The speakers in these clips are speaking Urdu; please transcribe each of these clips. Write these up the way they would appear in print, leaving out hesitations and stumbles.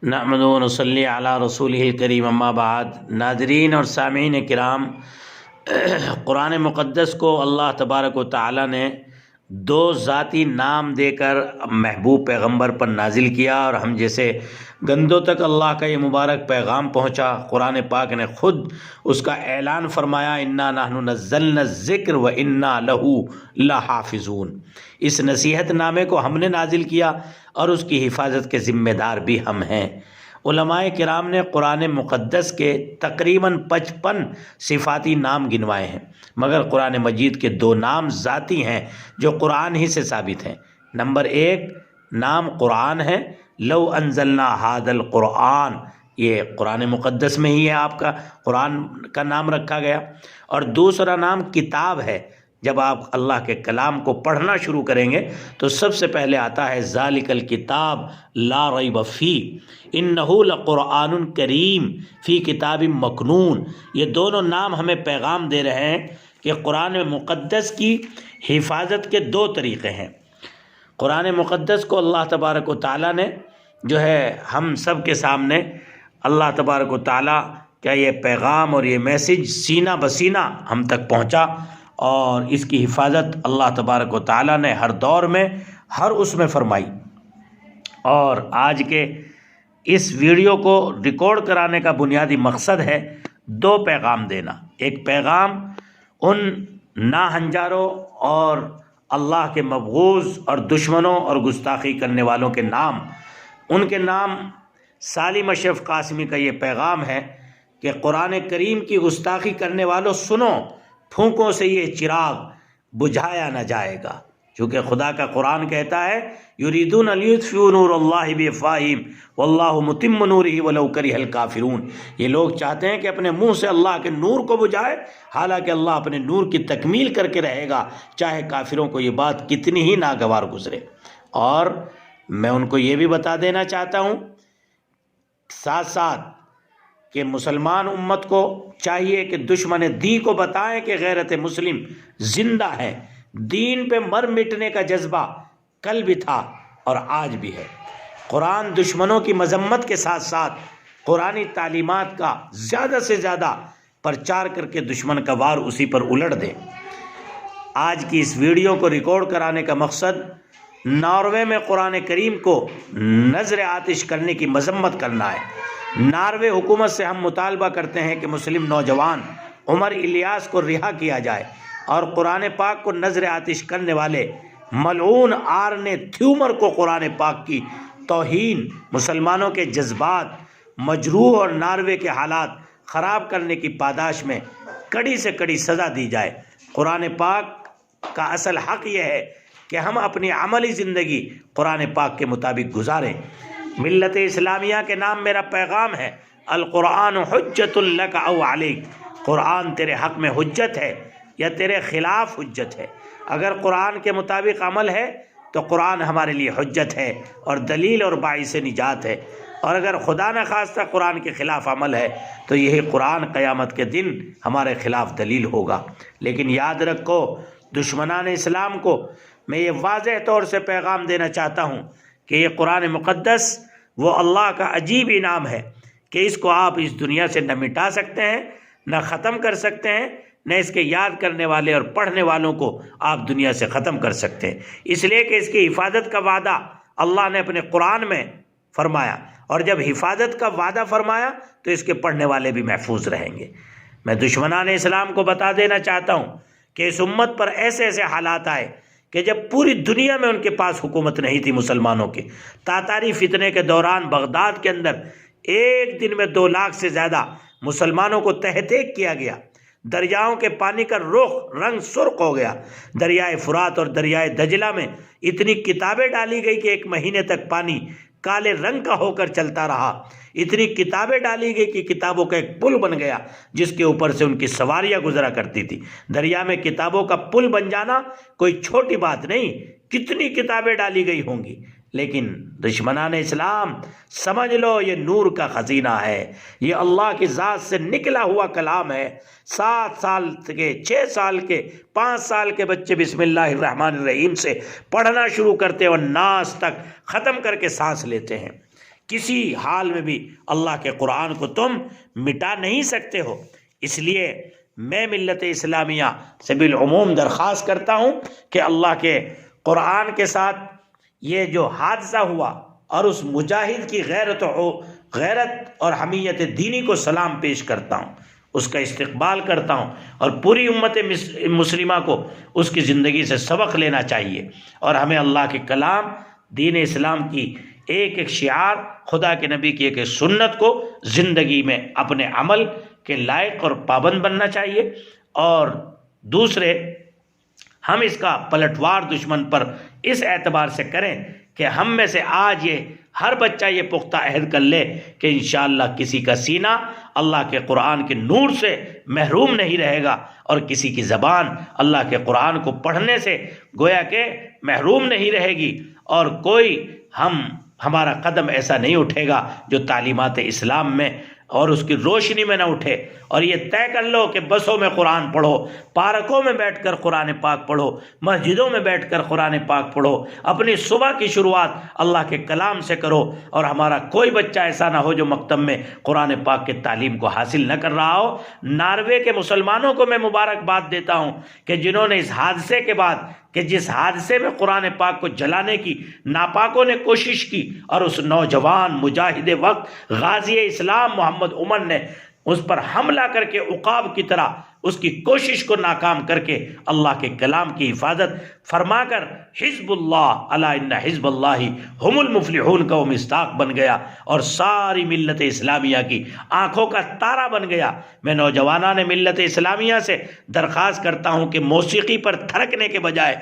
نحمدہ و نصلی علی رسولہ الکریم اما بعد۔ ناظرین اور سامعین کرام، قرآن مقدس کو اللہ تبارک و تعالی نے دو ذاتی نام دے کر محبوب پیغمبر پر نازل کیا، اور ہم جیسے گندوں تک اللہ کا یہ مبارک پیغام پہنچا۔ قرآن پاک نے خود اس کا اعلان فرمایا، انا نحن نزلنا الذکر و انا لہ لحافظون۔ اس نصیحت نامے کو ہم نے نازل کیا اور اس کی حفاظت کے ذمہ دار بھی ہم ہیں۔ علماء کرام نے قرآن مقدس کے تقریباً 55 صفاتی نام گنوائے ہیں، مگر قرآن مجید کے دو نام ذاتی ہیں جو قرآن ہی سے ثابت ہیں۔ نمبر 1 نام قرآن ہے، لو انزلنا ھذا القرآن، یہ قرآن مقدس میں ہی ہے، آپ کا قرآن کا نام رکھا گیا۔ اور دوسرا نام کتاب ہے۔ جب آپ اللہ کے کلام کو پڑھنا شروع کریں گے تو سب سے پہلے آتا ہے ذالک الکتاب لا ریب فیہ انہ لقرآن کریم فی کتاب مکنون۔ یہ دونوں نام ہمیں پیغام دے رہے ہیں کہ قرآن مقدس کی حفاظت کے دو طریقے ہیں۔ قرآن مقدس کو اللہ تبارک و تعالیٰ نے جو ہے ہم سب کے سامنے اللہ تبارک و تعالیٰ کا یہ پیغام اور یہ میسج سینہ بسینہ ہم تک پہنچا، اور اس کی حفاظت اللہ تبارک و تعالیٰ نے ہر دور میں ہر اس میں فرمائی۔ اور آج کے اس ویڈیو کو ریکارڈ کرانے کا بنیادی مقصد ہے دو پیغام دینا۔ ایک پیغام ان ناہنجاروں اور اللہ کے مبغوض اور دشمنوں اور گستاخی کرنے والوں کے نام، ان کے نام سالم اشرف قاسمی کا یہ پیغام ہے کہ قرآن کریم کی گستاخی کرنے والوں سنو، پھونکوں سے یہ چراغ بجھایا نہ جائے گا، چونکہ خدا کا قرآن کہتا ہے یریدون لیطفئوا نور اللہ بافواہہم واللہ متم نورہ ولو کرہ الکافرون۔ یہ لوگ چاہتے ہیں کہ اپنے منہ سے اللہ کے نور کو بجھائے، حالانکہ اللہ اپنے نور کی تکمیل کر کے رہے گا، چاہے کافروں کو یہ بات کتنی ہی ناگوار گزرے۔ اور میں ان کو یہ بھی بتا دینا چاہتا ہوں ساتھ ساتھ کہ مسلمان امت کو چاہیے کہ دشمن دی کو بتائیں کہ غیرت مسلم زندہ ہے، دین پہ مر مٹنے کا جذبہ کل بھی تھا اور آج بھی ہے۔ قرآن دشمنوں کی مذمت کے ساتھ ساتھ قرآنی تعلیمات کا زیادہ سے زیادہ پرچار کر کے دشمن کا وار اسی پر الٹ دیں۔ آج کی اس ویڈیو کو ریکارڈ کرانے کا مقصد ناروے میں قرآن کریم کو نذر آتش کرنے کی مذمت کرنا ہے۔ ناروے حکومت سے ہم مطالبہ کرتے ہیں کہ مسلم نوجوان عمر الیاس کو رہا کیا جائے اور قرآن پاک کو نذر آتش کرنے والے ملعون آرنے تھیومر کو قرآن پاک کی توہین، مسلمانوں کے جذبات مجروح اور ناروے کے حالات خراب کرنے کی پاداش میں کڑی سے کڑی سزا دی جائے۔ قرآن پاک کا اصل حق یہ ہے کہ ہم اپنی عملی زندگی قرآن پاک کے مطابق گزاریں۔ ملت اسلامیہ کے نام میرا پیغام ہے، القرآن حجت لک او علیک۔ قرآن تیرے حق میں حجت ہے یا تیرے خلاف حجت ہے۔ اگر قرآن کے مطابق عمل ہے تو قرآن ہمارے لیے حجت ہے اور دلیل اور باعث نجات ہے، اور اگر خدا نخواستہ قرآن کے خلاف عمل ہے تو یہی قرآن قیامت کے دن ہمارے خلاف دلیل ہوگا۔ لیکن یاد رکھو، دشمنان اسلام کو میں یہ واضح طور سے پیغام دینا چاہتا ہوں کہ یہ قرآن مقدس وہ اللہ کا عجیب انعام ہے کہ اس کو آپ اس دنیا سے نہ مٹا سکتے ہیں، نہ ختم کر سکتے ہیں، نہ اس کے یاد کرنے والے اور پڑھنے والوں کو آپ دنیا سے ختم کر سکتے ہیں، اس لیے کہ اس کی حفاظت کا وعدہ اللہ نے اپنے قرآن میں فرمایا، اور جب حفاظت کا وعدہ فرمایا تو اس کے پڑھنے والے بھی محفوظ رہیں گے۔ میں دشمنان اسلام کو بتا دینا چاہتا ہوں کہ اس امت پر ایسے ایسے حالات آئے کہ جب پوری دنیا میں ان کے پاس حکومت نہیں تھی مسلمانوں کی۔ تاتاری فتنے کے دوران بغداد کے اندر ایک دن میں 2 لاکھ سے زیادہ مسلمانوں کو تہہ تیگ کیا گیا۔ دریاؤں کے پانی کا رنگ سرخ ہو گیا۔ دریائے فرات اور دریائے دجلہ میں اتنی کتابیں ڈالی گئی کہ 1 مہینے تک پانی کالے رنگ کا ہو کر چلتا رہا۔ اتنی کتابیں ڈالی گئی کہ کتابوں کا ایک پل بن گیا جس کے اوپر سے ان کی سواریاں گزرا کرتی تھی۔ دریا میں کتابوں کا پل بن جانا کوئی چھوٹی بات نہیں، کتنی کتابیں ڈالی گئی ہوں گی۔ لیکن دشمنان اسلام سمجھ لو یہ نور کا خزینہ ہے، یہ اللہ کی ذات سے نکلا ہوا کلام ہے۔ 7 سال کے، 6 سال کے، 5 سال کے بچے بسم اللہ الرحمن الرحیم سے پڑھنا شروع کرتے اور ناس تک ختم کر کے سانس لیتے ہیں۔ کسی حال میں بھی اللہ کے قرآن کو تم مٹا نہیں سکتے ہو۔ اس لیے میں ملت اسلامیہ سے بالعموم درخواست کرتا ہوں کہ اللہ کے قرآن کے ساتھ یہ جو حادثہ ہوا اور اس مجاہد کی غیرت اور حمیت دینی کو سلام پیش کرتا ہوں، اس کا استقبال کرتا ہوں، اور پوری امت مسلمہ کو اس کی زندگی سے سبق لینا چاہیے، اور ہمیں اللہ کے کلام، دین اسلام کی ایک ایک شعار، خدا کے نبی کی ایک ایک سنت کو زندگی میں اپنے عمل کے لائق اور پابند بننا چاہیے۔ اور دوسرے، ہم اس کا پلٹوار دشمن پر اس اعتبار سے کریں کہ ہم میں سے آج ہر بچہ یہ پختہ عہد کر لے کہ انشاءاللہ کسی کا سینہ اللہ کے قرآن کے نور سے محروم نہیں رہے گا، اور کسی کی زبان اللہ کے قرآن کو پڑھنے سے گویا کہ محروم نہیں رہے گی، اور کوئی ہمارا قدم ایسا نہیں اٹھے گا جو تعلیمات اسلام میں اور اس کی روشنی میں نہ اٹھے۔ اور یہ طے کر لو کہ بسوں میں قرآن پڑھو، پارکوں میں بیٹھ کر قرآن پاک پڑھو، مسجدوں میں بیٹھ کر قرآن پاک پڑھو، اپنی صبح کی شروعات اللہ کے کلام سے کرو، اور ہمارا کوئی بچہ ایسا نہ ہو جو مکتب میں قرآن پاک کے تعلیم کو حاصل نہ کر رہا ہو۔ ناروے کے مسلمانوں کو میں مبارکباد دیتا ہوں کہ جنہوں نے اس حادثے کے بعد، کہ جس حادثے میں قرآن پاک کو جلانے کی ناپاکوں نے کوشش کی، اور اس نوجوان مجاہد وقت غازی اسلام محمد عمر نے اس پر حملہ کر کے عقاب کی طرح اس کی کوشش کو ناکام کر کے اللہ کے کلام کی حفاظت فرما کر حزب اللہ الا ان حزب اللہ هم المفلحون کا وہ مصداق بن گیا، اور ساری ملت اسلامیہ کی آنکھوں کا تارا بن گیا۔ میں نوجوانان ملت اسلامیہ سے درخواست کرتا ہوں کہ موسیقی پر تھرکنے کے بجائے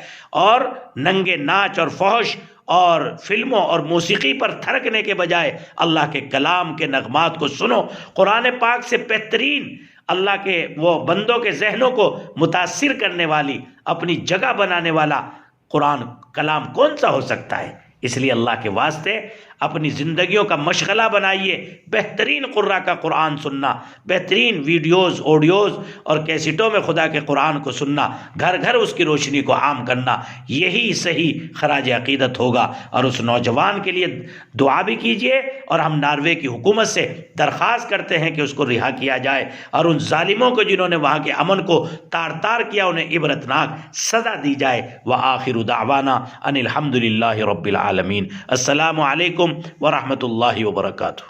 اور ننگے ناچ اور فحش اور فلموں اور موسیقی پر تھرکنے کے بجائے اللہ کے کلام کے نغمات کو سنو۔ قرآن پاک سے بہترین اللہ کے وہ بندوں کے ذہنوں کو متاثر کرنے والی، اپنی جگہ بنانے والا قرآن کلام کون سا ہو سکتا ہے؟ اس لیے اللہ کے واسطے اپنی زندگیوں کا مشغلہ بنائیے بہترین قرآ کا قرآن سننا، بہترین ویڈیوز، آڈیوز اور کیسٹوں میں خدا کے قرآن کو سننا، گھر گھر اس کی روشنی کو عام کرنا، یہی صحیح خراج عقیدت ہوگا۔ اور اس نوجوان کے لیے دعا بھی کیجیے، اور ہم ناروے کی حکومت سے درخواست کرتے ہیں کہ اس کو رہا کیا جائے، اور ان ظالموں کو جنہوں نے وہاں کے امن کو تار تار کیا انہیں عبرتناک سزا دی جائے۔ وآخر دعوانا ان الحمد للہ رب العالمین۔ السلام علیکم ورحمۃ اللہ وبرکاتہ۔